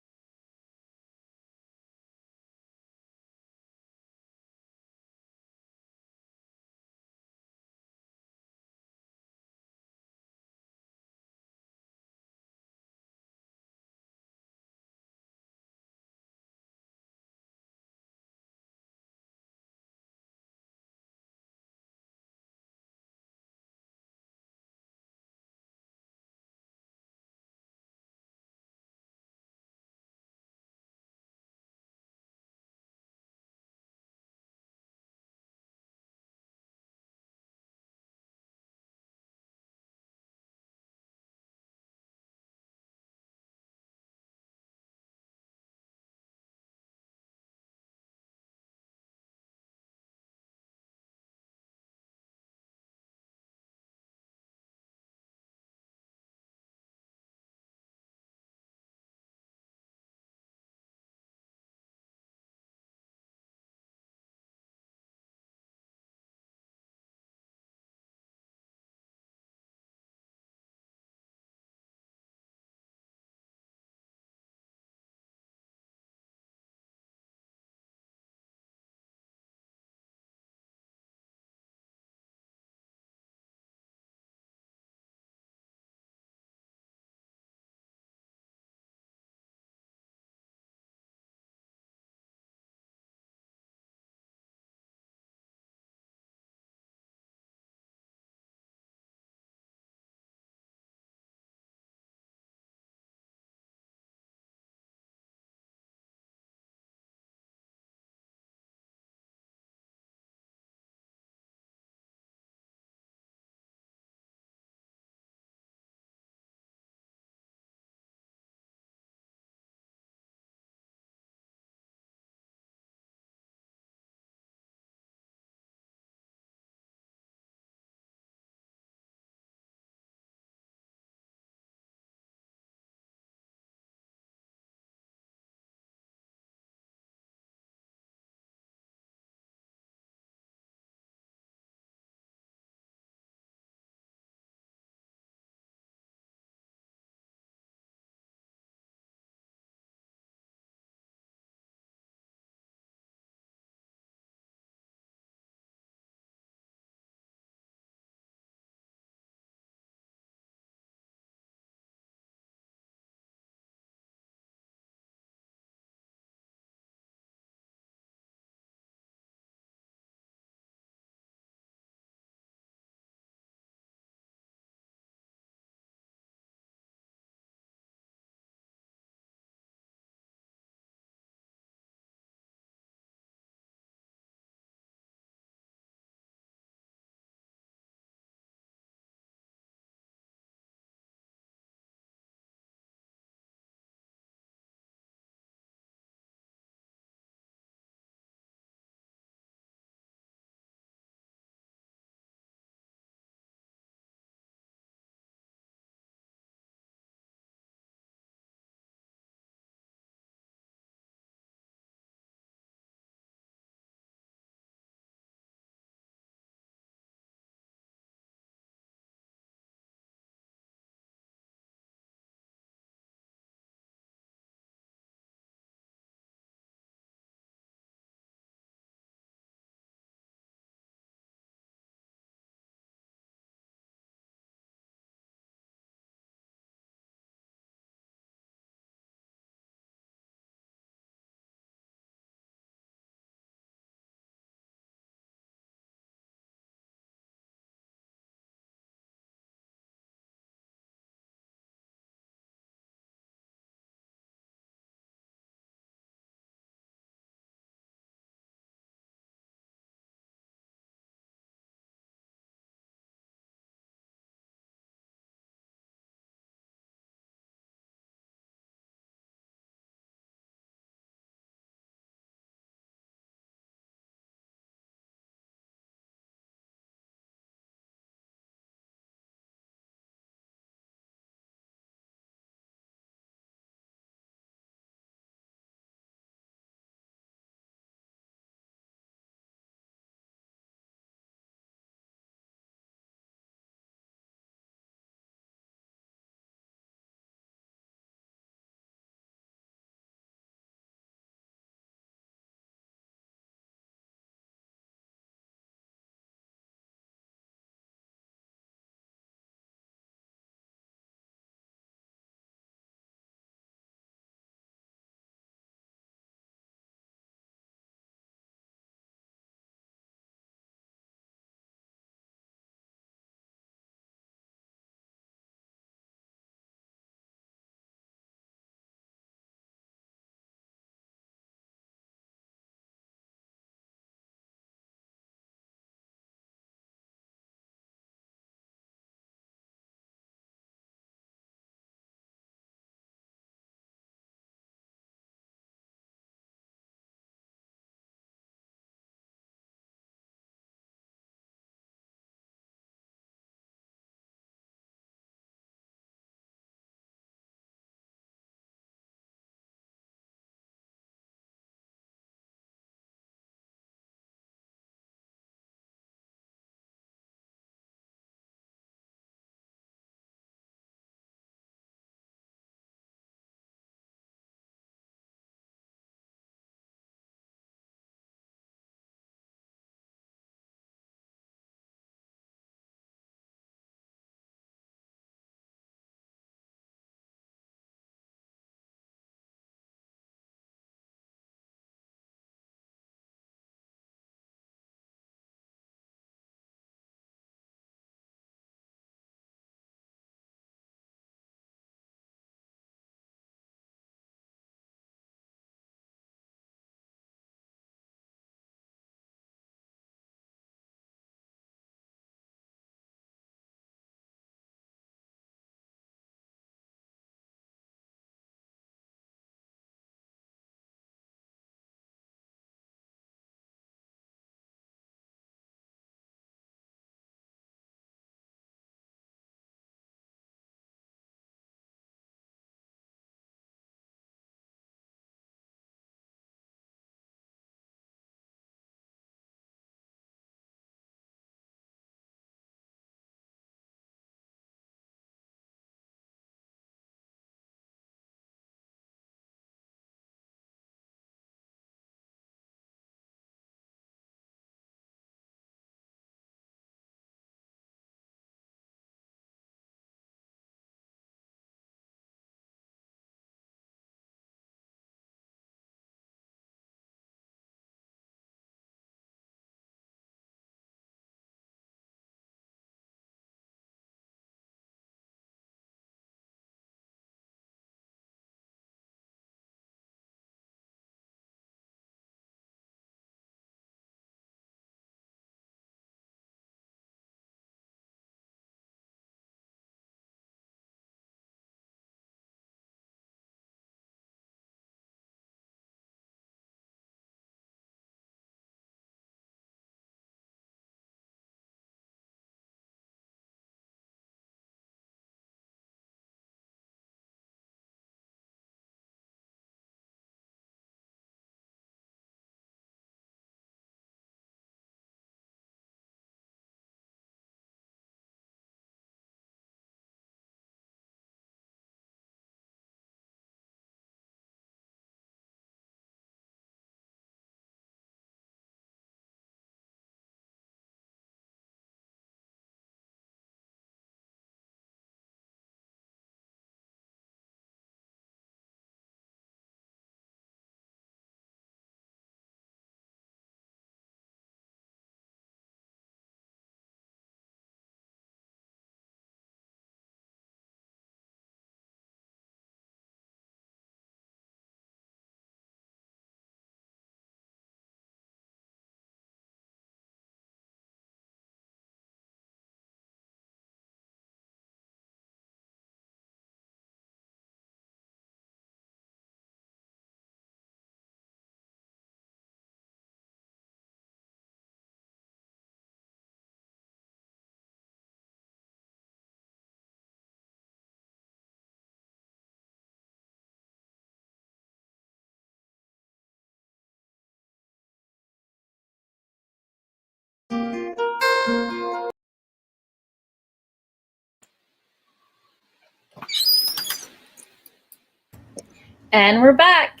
And we're back.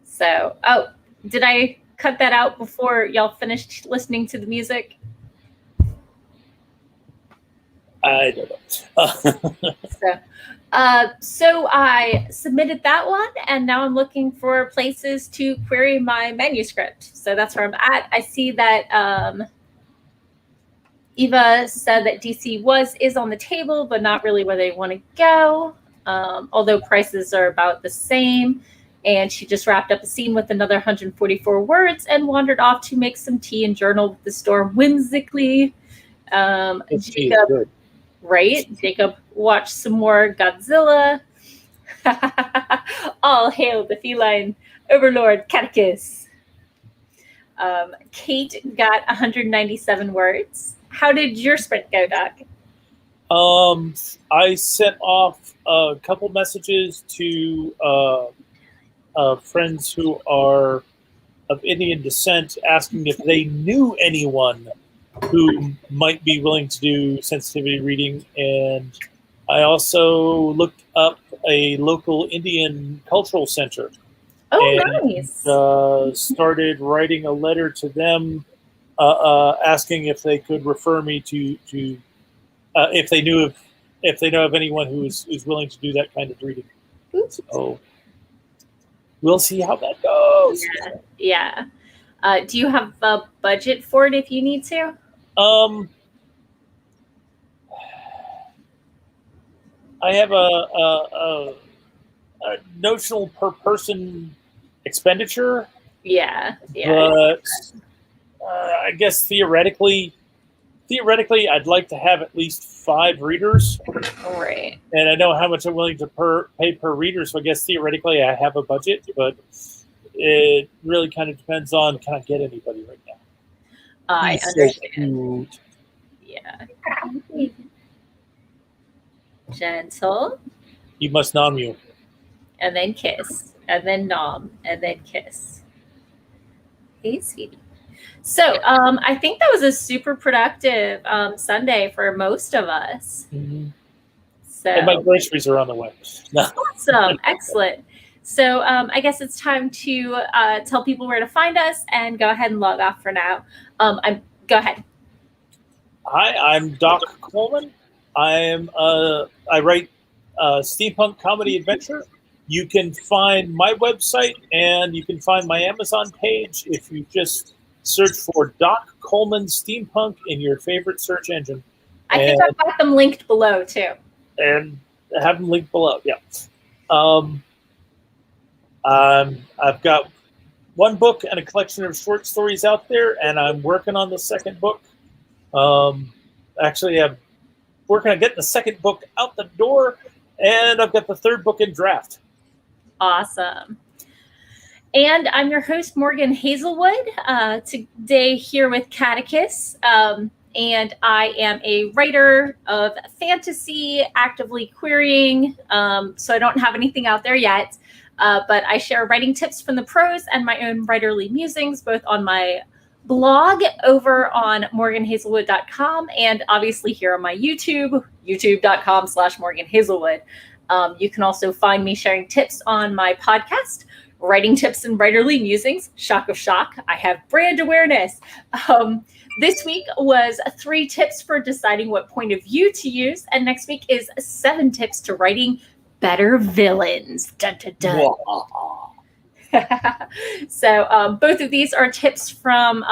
So, oh, did I cut that out before y'all finished listening to the music? I don't know. So I submitted that one, and now I'm looking for places to query my manuscript. So that's where I'm at. I see that Eva said that DC is on the table, but not really where they want to go, although prices are about the same. And she just wrapped up a scene with another 144 words and wandered off to make some tea and journal with the storm whimsically. Jacob, right? Jacob watched some more Godzilla. All hail the feline overlord Catechus. Kate got 197 words. How did your sprint go, Doc? I sent off a couple messages to friends who are of Indian descent, asking if they knew anyone who might be willing to do sensitivity reading. And I also looked up a local Indian cultural center. Oh, nice. Started writing a letter to them, asking if they could refer me to if they know of anyone who's willing to do that kind of reading. Oops. So we'll see how that goes. Yeah. Do you have a budget for it if you need to? I have a notional per person expenditure. Yeah. But I guess theoretically, I'd like to have at least 5 readers. Right. And I know how much I'm willing to pay per reader, so I guess theoretically I have a budget, but it really kind of depends on, can I get anybody right now? I understand. So yeah. Gentle. You must nom you. And then kiss. And then nom. And then kiss. Hey, sweetie. So I think that was a super productive Sunday for most of us. Mm-hmm. So and my groceries are on the way. Awesome. Excellent. So I guess it's time to tell people where to find us and go ahead and log off for now. Go ahead. Hi, I'm Doc Coleman. I write steampunk comedy adventure. You can find my website and you can find my Amazon page if you just search for Doc Coleman Steampunk in your favorite search engine. I think I've got them linked below too. And have them linked below, yeah. I've got one book and a collection of short stories out there, and I'm working on the second book. Actually, I'm working on getting the second book out the door, and I've got the third book in draft. Awesome. And I'm your host, Morgan Hazelwood, today here with Catechus. And I am a writer of fantasy, actively querying, so I don't have anything out there yet. But I share writing tips from the pros and my own writerly musings, both on my blog over on morganhazelwood.com and obviously here on my YouTube, youtube.com/morganhazelwood. You can also find me sharing tips on my podcast, Writing Tips and Writerly Musings. Shock of shock, I have brand awareness. This week was 3 tips for deciding what point of view to use, and next week is 7 tips to writing better villains. Dun, dun, dun. So both of these are tips from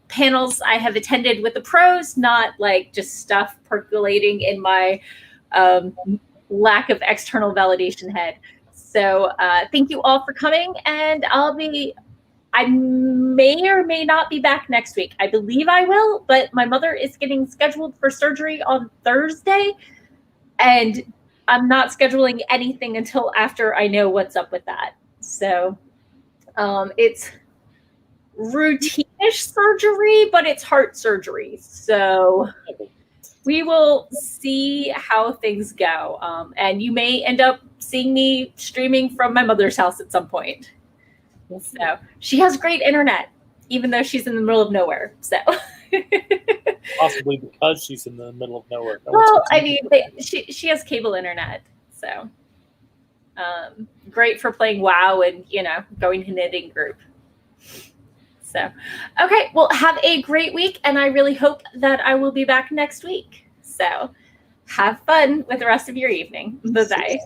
panels I have attended with the pros, not like just stuff percolating in my lack of external validation head. So thank you all for coming, and I may or may not be back next week. I believe I will, but my mother is getting scheduled for surgery on Thursday, and I'm not scheduling anything until after I know what's up with that. So it's routine-ish surgery, but it's heart surgery. So we will see how things go. And you may end up seeing me streaming from my mother's house at some point. So she has great internet, even though she's in the middle of nowhere. So possibly because she's in the middle of nowhere. Well, I mean, she has cable internet. So Great for playing WoW and, going to knitting group. So, okay, well, have a great week, and I really hope that I will be back next week. So have fun with the rest of your evening. Bye-bye.